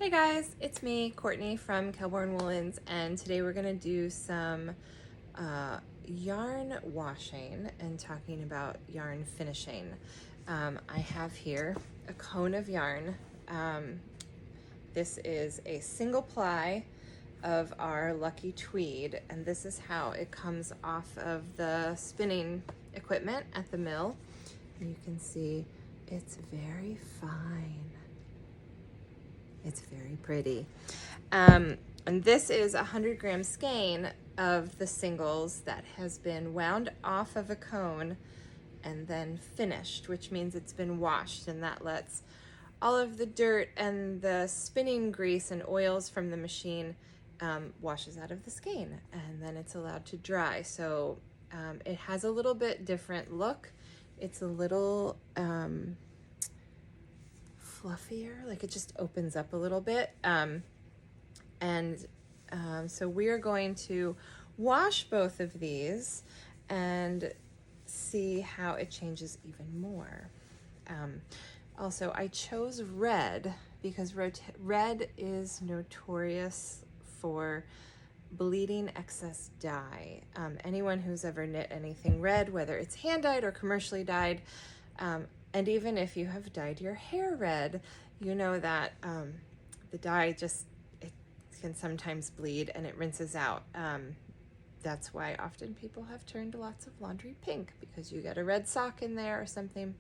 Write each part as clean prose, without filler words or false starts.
Hey guys, it's me, Courtney from Kelborn Woolens, and today we're gonna do some yarn washing and talking about yarn finishing. I have here a cone of yarn. This is a single ply of our Lucky Tweed, and this is how it comes off of the spinning equipment at the mill. And you can see it's very fine. It's very pretty. And this is a 100-gram skein of the singles that has been wound off of a cone and then finished, which means it's been washed, and that lets all of the dirt and the spinning grease and oils from the machine washes out of the skein, and then it's allowed to dry. So it has a little bit different look. It's a little fluffier, like it just opens up a little bit. So we are going to wash both of these and see how it changes even more. Also, I chose red because red is notorious for bleeding excess dye. Anyone who's ever knit anything red, whether it's hand dyed or commercially dyed, and even if you have dyed your hair red, you know that the dye it can sometimes bleed and it rinses out. That's why often people have turned lots of laundry pink, because you get a red sock in there or something,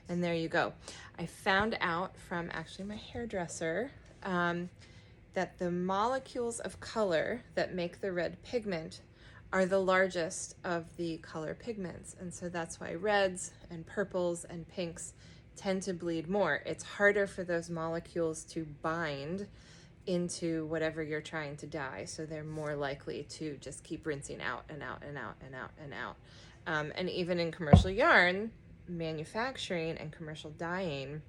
and there you go. I found out from actually my hairdresser that the molecules of color that make the red pigment are the largest of the color pigments, and so that's why reds and purples and pinks tend to bleed more. It's harder for those molecules to bind into whatever you're trying to dye, so they're more likely to just keep rinsing out and out and out and out and out. And even in commercial yarn manufacturing and commercial dyeing,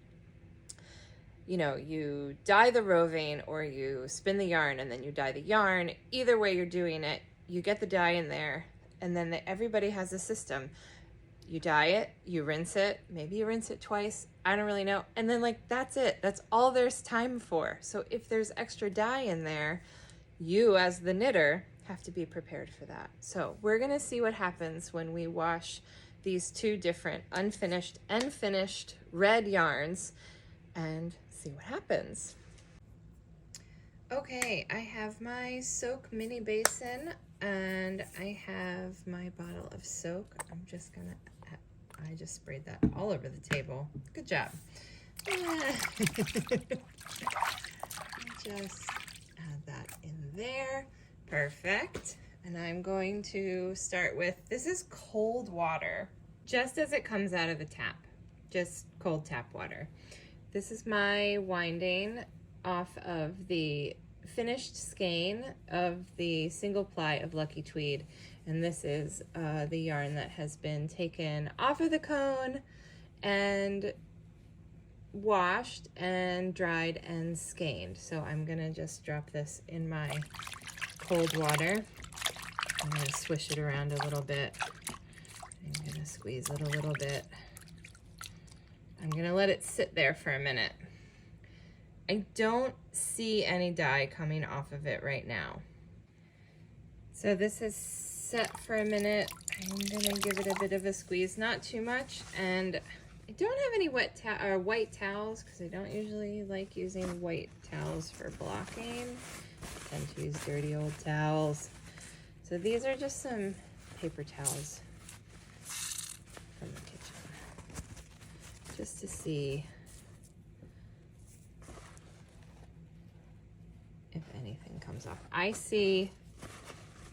you know, you dye the roving or you spin the yarn and then you dye the yarn. Either way you're doing it, you get the dye in there, and then everybody has a system. You dye it, you rinse it, maybe you rinse it twice, I don't really know, and then that's it. That's all there's time for. So if there's extra dye in there, you as the knitter have to be prepared for that. So we're gonna see what happens when we wash these two different unfinished and finished red yarns and see what happens. Okay, I have my soak mini basin and I have my bottle of soak. I just sprayed that all over the table. Good job. Just add that in there. Perfect. And I'm going to start with, this is cold water, just as it comes out of the tap, just cold tap water. This is my winding off of the finished skein of the single ply of Lucky Tweed, and this is the yarn that has been taken off of the cone and washed and dried and skeined. So I'm gonna just drop this in my cold water. I'm gonna swish it around a little bit. I'm gonna squeeze it a little bit. I'm gonna let it sit there for a minute. I don't see any dye coming off of it right now. So this is set for a minute. I'm gonna give it a bit of a squeeze, not too much. And I don't have any white towels, because I don't usually like using white towels for blocking. I tend to use dirty old towels. So these are just some paper towels from the kitchen, just to see if anything comes off. I see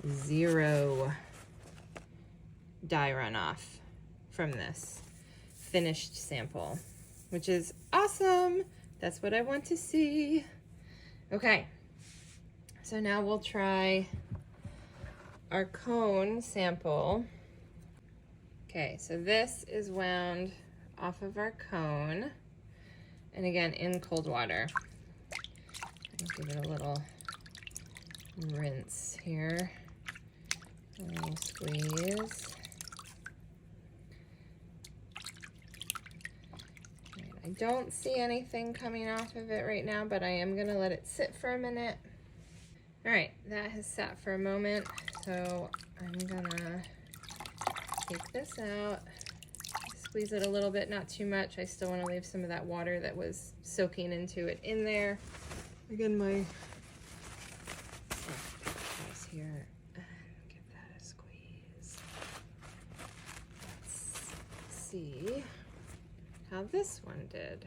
0 dye runoff from this finished sample, which is awesome. That's what I want to see. Okay, so now we'll try our cone sample. Okay, so this is wound off of our cone, and again in cold water. I'll give it a little rinse here, a little squeeze. I don't see anything coming off of it right now, but I am gonna let it sit for a minute. All right, that has sat for a moment, so I'm gonna take this out, squeeze it a little bit, not too much. I still wanna leave some of that water that was soaking into it in there. Again, my here, and give that a squeeze. Let's see how this one did.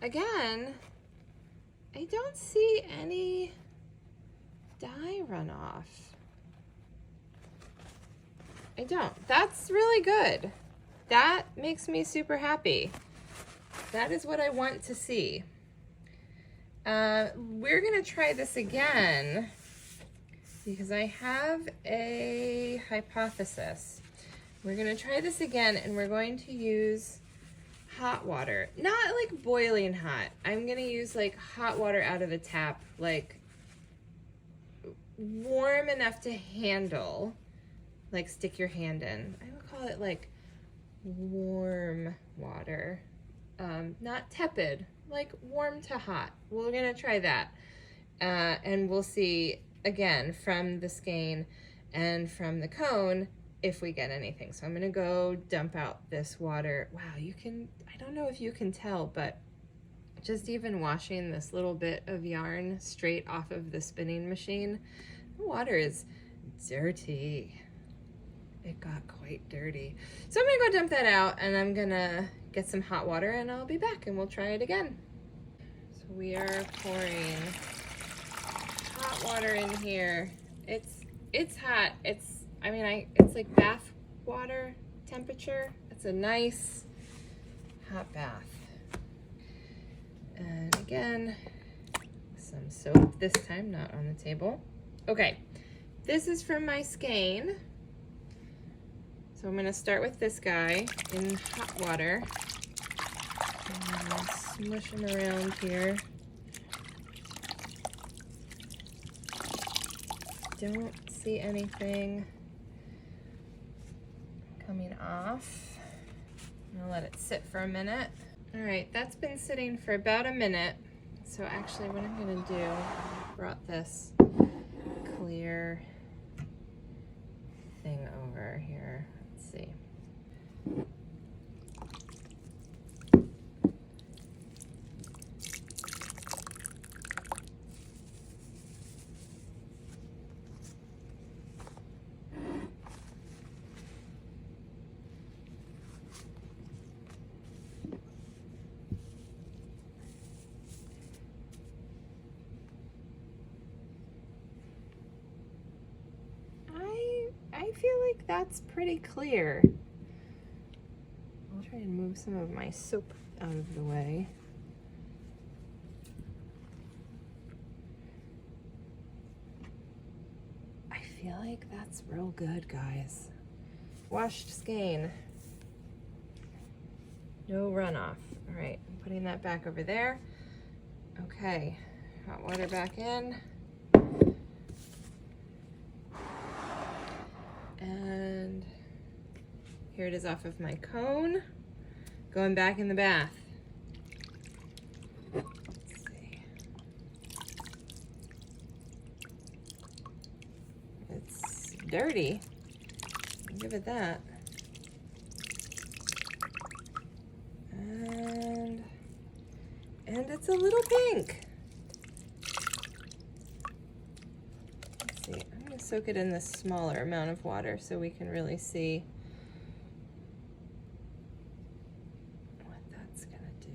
Again, I don't see any dye runoff. I don't. That's really good. That makes me super happy. That is what I want to see. We're gonna try this again because I have a hypothesis. We're gonna try this again, and we're going to use hot water. Not like boiling hot. I'm gonna use like hot water out of the tap, like warm enough to handle, like stick your hand in. I would call it like warm water, not tepid, like warm to hot. We're gonna try that, and we'll see again from the skein and from the cone if we get anything. So I'm gonna go dump out this water. Wow, you can, I don't know if you can tell, but just even washing this little bit of yarn straight off of the spinning machine, the water is dirty. It got quite dirty. So I'm gonna go dump that out, and I'm gonna get some hot water, and I'll be back and we'll try it again. So we are pouring hot water in here. It's hot. It's like bath water temperature. It's a nice hot bath. And again, some soap, this time not on the table. Okay, this is from my skein. So I'm gonna start with this guy in hot water. And I'll smush him around here. Don't see anything coming off. I'm gonna let it sit for a minute. All right, that's been sitting for about a minute. So actually what I'm gonna do, I brought this clear thing over here. Let's see. I feel like that's pretty clear. I'll try and move some of my soap out of the way. I feel like that's real good, guys. Washed skein. No runoff. All right, I'm putting that back over there. Okay, hot water back in. And here it is off of my cone, going back in the bath. Let's see. It's dirty, I'll give it that. And it's a little pink. Let's see, I'm gonna soak it in this smaller amount of water so we can really see what that's gonna do.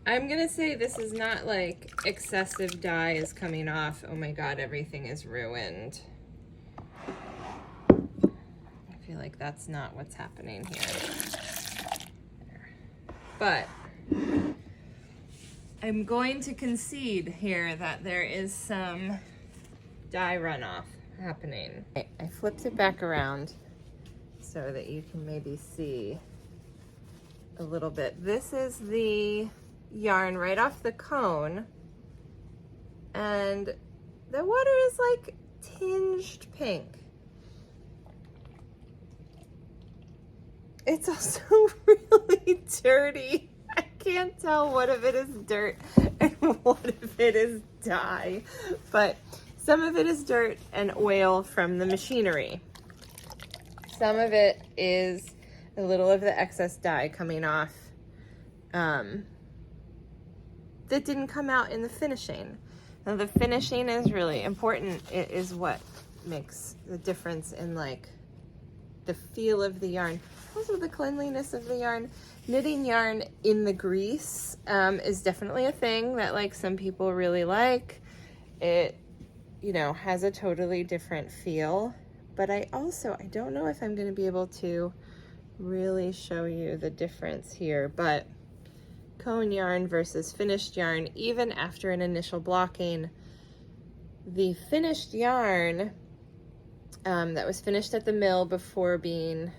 I'm gonna say this is not like excessive dye is coming off. Oh my God, everything is ruined. I feel like that's not what's happening here. There. But I'm going to concede here that there is some dye runoff happening. I flipped it back around so that you can maybe see a little bit. This is the yarn right off the cone, and the water is like tinged pink. it's also really dirty. I can't tell what of it is dirt and what of it is dye, but some of it is dirt and oil from the machinery. Some of it is a little of the excess dye coming off that didn't come out in the finishing. Now the finishing is really important. It is what makes the difference in like the feel of the yarn. Also the cleanliness of the yarn. Knitting yarn in the grease is definitely a thing that like some people really like. It, you know, has a totally different feel. But I don't know if I'm going to be able to really show you the difference here, but cone yarn versus finished yarn, even after an initial blocking, the finished yarn that was finished at the mill before being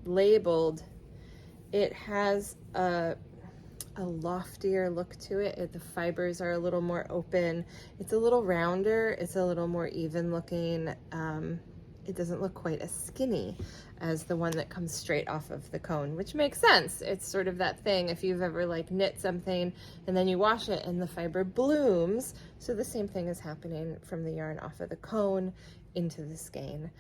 labeled, it has a loftier look to it. The fibers are a little more open. It's a little rounder. It's a little more even looking. It doesn't look quite as skinny as the one that comes straight off of the cone, which makes sense. It's sort of that thing if you've ever like knit something and then you wash it and the fiber blooms. So the same thing is happening from the yarn off of the cone into the skein.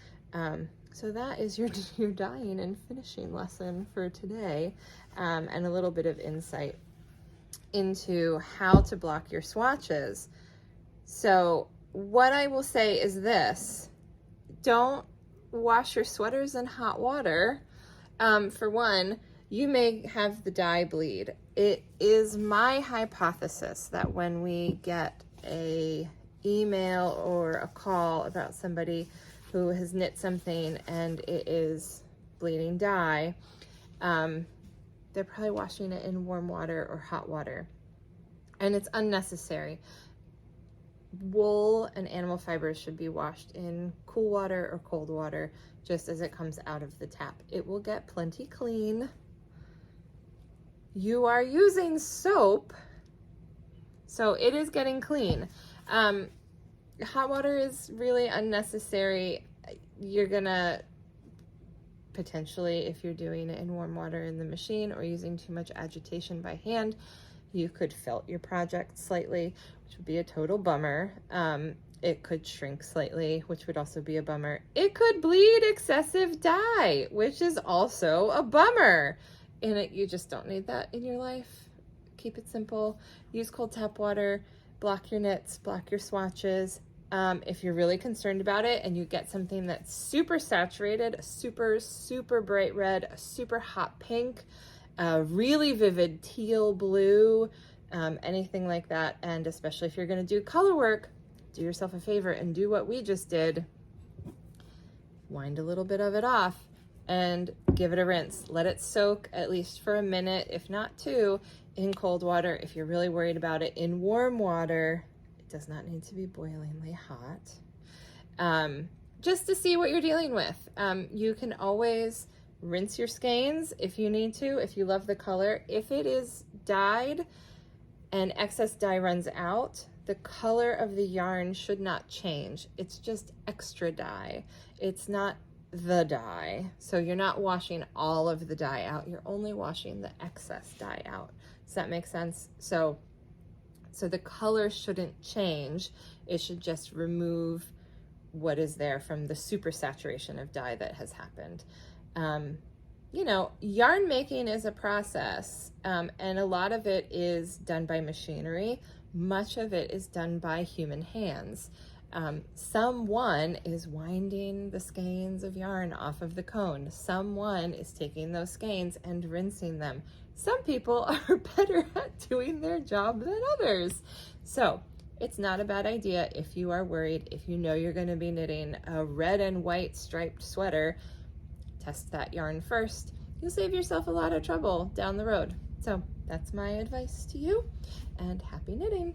So that is your dyeing and finishing lesson for today, and a little bit of insight into how to block your swatches. So what I will say is this: don't wash your sweaters in hot water. For one, you may have the dye bleed. It is my hypothesis that when we get a email or a call about somebody who has knit something and it is bleeding dye, they're probably washing it in warm water or hot water, and it's unnecessary. Wool and animal fibers should be washed in cool water or cold water just as it comes out of the tap. It will get plenty clean. You are using soap, so it is getting clean. Hot water is really unnecessary. You're gonna potentially, if you're doing it in warm water in the machine or using too much agitation by hand, you could felt your project slightly, which would be a total bummer. It could shrink slightly, which would also be a bummer. It could bleed excessive dye, which is also a bummer. And you just don't need that in your life. Keep it simple. Use cold tap water. Block your knits, block your swatches. If you're really concerned about it and you get something that's super saturated, a super, super bright red, a super hot pink, a really vivid teal blue, anything like that, and especially if you're going to do color work, do yourself a favor and do what we just did. Wind a little bit of it off and give it a rinse. Let it soak at least for a minute, if not two, in cold water. If you're really worried about it, in warm water. It does not need to be boilingly hot. Just to see what you're dealing with. You can always rinse your skeins if you need to, if you love the color. If it is dyed and excess dye runs out, the color of the yarn should not change. It's just extra dye. It's not the dye. So you're not washing all of the dye out. You're only washing the excess dye out. Does that make sense? So the color shouldn't change. It should just remove what is there from the super saturation of dye that has happened. You know, yarn making is a process, and a lot of it is done by machinery. Much of it is done by human hands. Someone is winding the skeins of yarn off of the cone. Someone is taking those skeins and rinsing them. Some people are better at doing their job than others. So it's not a bad idea if you are worried, if you know you're going to be knitting a red and white striped sweater, test that yarn first. You'll save yourself a lot of trouble down the road. So that's my advice to you, and happy knitting.